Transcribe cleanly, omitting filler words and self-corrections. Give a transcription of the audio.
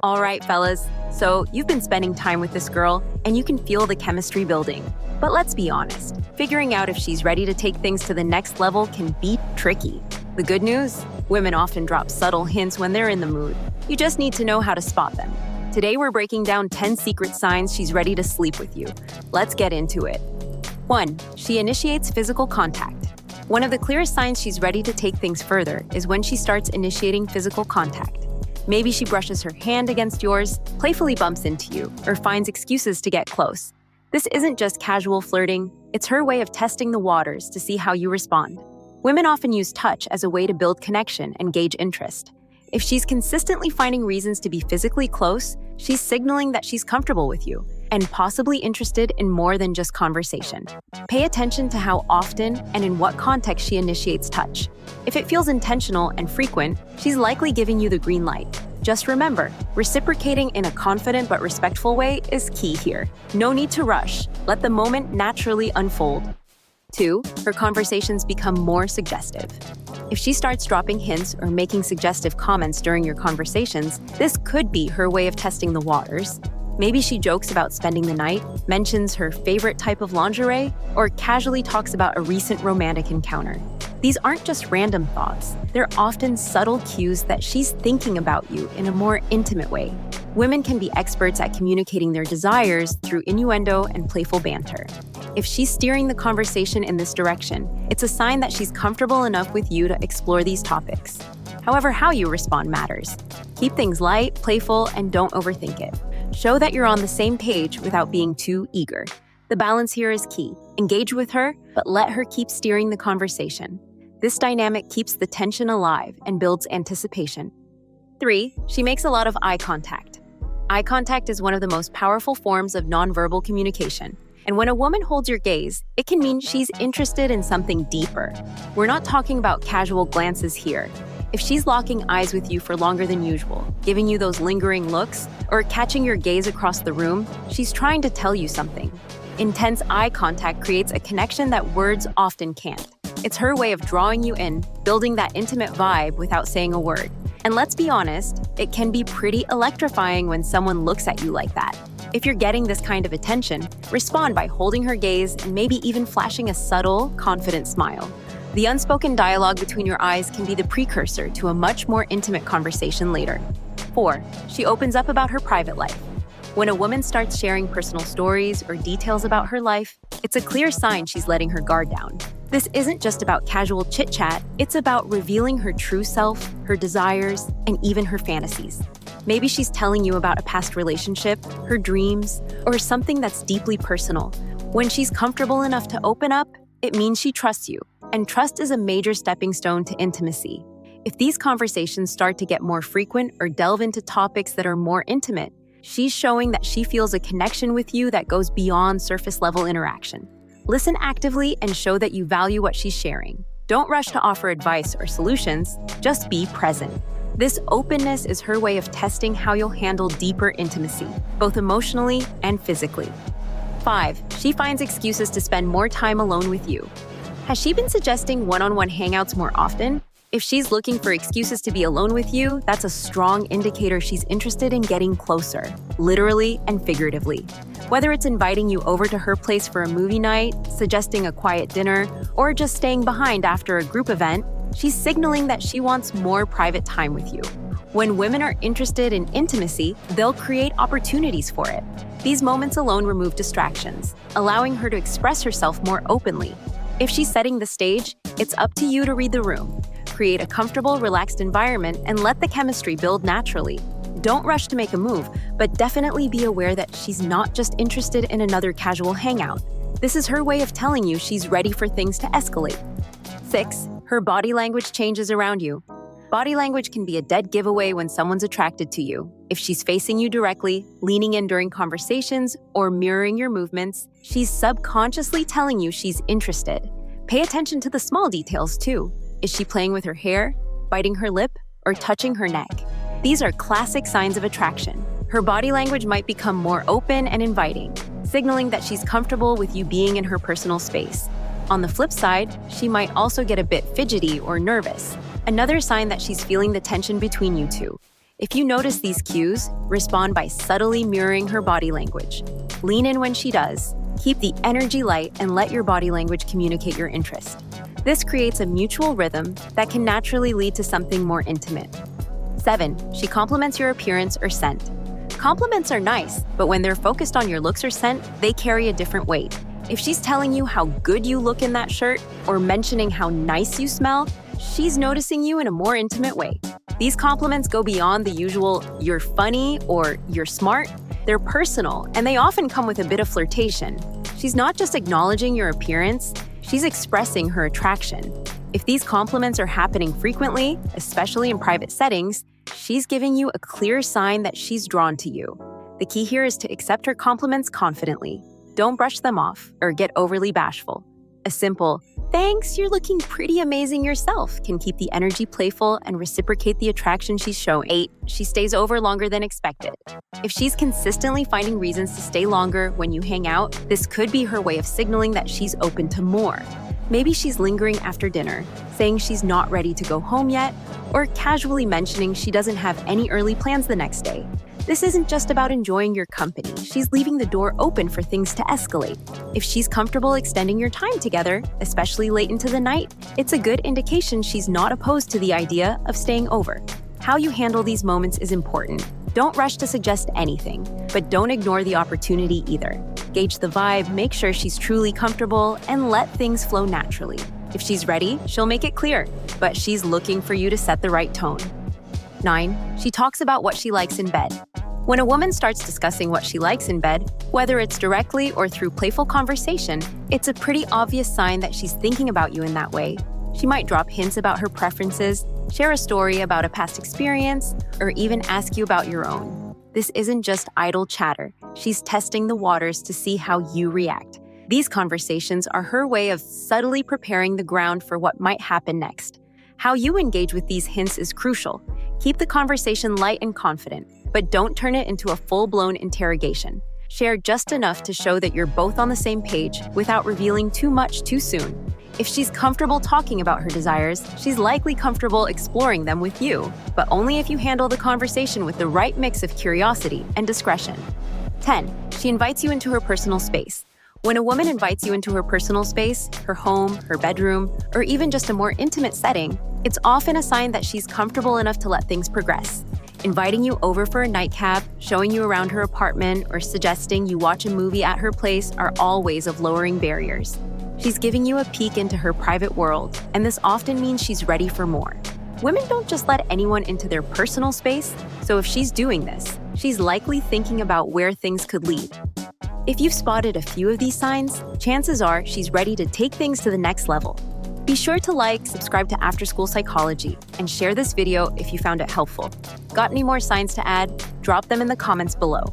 All right, fellas. So you've been spending time with this girl, and you can feel the chemistry building. But let's be honest, figuring out if she's ready to take things to the next level can be tricky. The good news? Women often drop subtle hints when they're in the mood. You just need to know how to spot them. Today we're breaking down 10 secret signs she's ready to sleep with you. Let's get into it. 1. She initiates physical contact. One of the clearest signs she's ready to take things further is when she starts initiating physical contact. Maybe she brushes her hand against yours, playfully bumps into you, or finds excuses to get close. This isn't just casual flirting, it's her way of testing the waters to see how you respond. Women often use touch as a way to build connection and gauge interest. If she's consistently finding reasons to be physically close, she's signaling that she's comfortable with you and possibly interested in more than just conversation. Pay attention to how often and in what context she initiates touch. If it feels intentional and frequent, she's likely giving you the green light. Just remember, reciprocating in a confident but respectful way is key here. No need to rush. Let the moment naturally unfold. 2. Her conversations become more suggestive. If she starts dropping hints or making suggestive comments during your conversations, this could be her way of testing the waters. Maybe she jokes about spending the night, mentions her favorite type of lingerie, or casually talks about a recent romantic encounter. These aren't just random thoughts. They're often subtle cues that she's thinking about you in a more intimate way. Women can be experts at communicating their desires through innuendo and playful banter. If she's steering the conversation in this direction, it's a sign that she's comfortable enough with you to explore these topics. However, how you respond matters. Keep things light, playful, and don't overthink it. Show that you're on the same page without being too eager. The balance here is key. Engage with her, but let her keep steering the conversation. This dynamic keeps the tension alive and builds anticipation. 3. She makes a lot of eye contact. Eye contact is one of the most powerful forms of nonverbal communication. And when a woman holds your gaze, it can mean she's interested in something deeper. We're not talking about casual glances here. If she's locking eyes with you for longer than usual, giving you those lingering looks, or catching your gaze across the room, she's trying to tell you something. Intense eye contact creates a connection that words often can't. It's her way of drawing you in, building that intimate vibe without saying a word. And let's be honest, it can be pretty electrifying when someone looks at you like that. If you're getting this kind of attention, respond by holding her gaze and maybe even flashing a subtle, confident smile. The unspoken dialogue between your eyes can be the precursor to a much more intimate conversation later. 4. She opens up about her private life. When a woman starts sharing personal stories or details about her life, it's a clear sign she's letting her guard down. This isn't just about casual chit-chat, it's about revealing her true self, her desires, and even her fantasies. Maybe she's telling you about a past relationship, her dreams, or something that's deeply personal. When she's comfortable enough to open up, it means she trusts you, and trust is a major stepping stone to intimacy. If these conversations start to get more frequent or delve into topics that are more intimate, she's showing that she feels a connection with you that goes beyond surface-level interaction. Listen actively and show that you value what she's sharing. Don't rush to offer advice or solutions, just be present. This openness is her way of testing how you'll handle deeper intimacy, both emotionally and physically. 5. She finds excuses to spend more time alone with you. Has she been suggesting one-on-one hangouts more often? If she's looking for excuses to be alone with you, that's a strong indicator she's interested in getting closer, literally and figuratively. Whether it's inviting you over to her place for a movie night, suggesting a quiet dinner, or just staying behind after a group event, she's signaling that she wants more private time with you. When women are interested in intimacy, they'll create opportunities for it. These moments alone remove distractions, allowing her to express herself more openly. If she's setting the stage, it's up to you to read the room. Create a comfortable, relaxed environment and let the chemistry build naturally. Don't rush to make a move, but definitely be aware that she's not just interested in another casual hangout. This is her way of telling you she's ready for things to escalate. 6. Her body language changes around you. Body language can be a dead giveaway when someone's attracted to you. If she's facing you directly, leaning in during conversations, or mirroring your movements, she's subconsciously telling you she's interested. Pay attention to the small details too. Is she playing with her hair, biting her lip, or touching her neck? These are classic signs of attraction. Her body language might become more open and inviting, signaling that she's comfortable with you being in her personal space. On the flip side, she might also get a bit fidgety or nervous, another sign that she's feeling the tension between you two. If you notice these cues, respond by subtly mirroring her body language. Lean in when she does, keep the energy light, and let your body language communicate your interest. This creates a mutual rhythm that can naturally lead to something more intimate. 7. She compliments your appearance or scent. Compliments are nice, but when they're focused on your looks or scent, they carry a different weight. If she's telling you how good you look in that shirt or mentioning how nice you smell, she's noticing you in a more intimate way. These compliments go beyond the usual "you're funny" or "you're smart." They're personal, and they often come with a bit of flirtation. She's not just acknowledging your appearance, she's expressing her attraction. If these compliments are happening frequently, especially in private settings, she's giving you a clear sign that she's drawn to you. The key here is to accept her compliments confidently. Don't brush them off or get overly bashful. A simple, "Thanks, you're looking pretty amazing yourself," can keep the energy playful and reciprocate the attraction she's showing. 8. She stays over longer than expected. If she's consistently finding reasons to stay longer when you hang out, this could be her way of signaling that she's open to more. Maybe she's lingering after dinner, saying she's not ready to go home yet, or casually mentioning she doesn't have any early plans the next day. This isn't just about enjoying your company. She's leaving the door open for things to escalate. If she's comfortable extending your time together, especially late into the night, it's a good indication she's not opposed to the idea of staying over. How you handle these moments is important. Don't rush to suggest anything, but don't ignore the opportunity either. Gauge the vibe, make sure she's truly comfortable, and let things flow naturally. If she's ready, she'll make it clear, but she's looking for you to set the right tone. 9. She talks about what she likes in bed. When a woman starts discussing what she likes in bed, whether it's directly or through playful conversation, it's a pretty obvious sign that she's thinking about you in that way. She might drop hints about her preferences, share a story about a past experience, or even ask you about your own. This isn't just idle chatter. She's testing the waters to see how you react. These conversations are her way of subtly preparing the ground for what might happen next. How you engage with these hints is crucial. Keep the conversation light and confident, but don't turn it into a full-blown interrogation. Share just enough to show that you're both on the same page without revealing too much too soon. If she's comfortable talking about her desires, she's likely comfortable exploring them with you, but only if you handle the conversation with the right mix of curiosity and discretion. 10. She invites you into her personal space. When a woman invites you into her personal space, her home, her bedroom, or even just a more intimate setting, it's often a sign that she's comfortable enough to let things progress. Inviting you over for a nightcap, showing you around her apartment, or suggesting you watch a movie at her place are all ways of lowering barriers. She's giving you a peek into her private world, and this often means she's ready for more. Women don't just let anyone into their personal space, so if she's doing this, she's likely thinking about where things could lead. If you've spotted a few of these signs, chances are she's ready to take things to the next level. Be sure to like, subscribe to Afterschool Psychology, and share this video if you found it helpful. Got any more signs to add? Drop them in the comments below.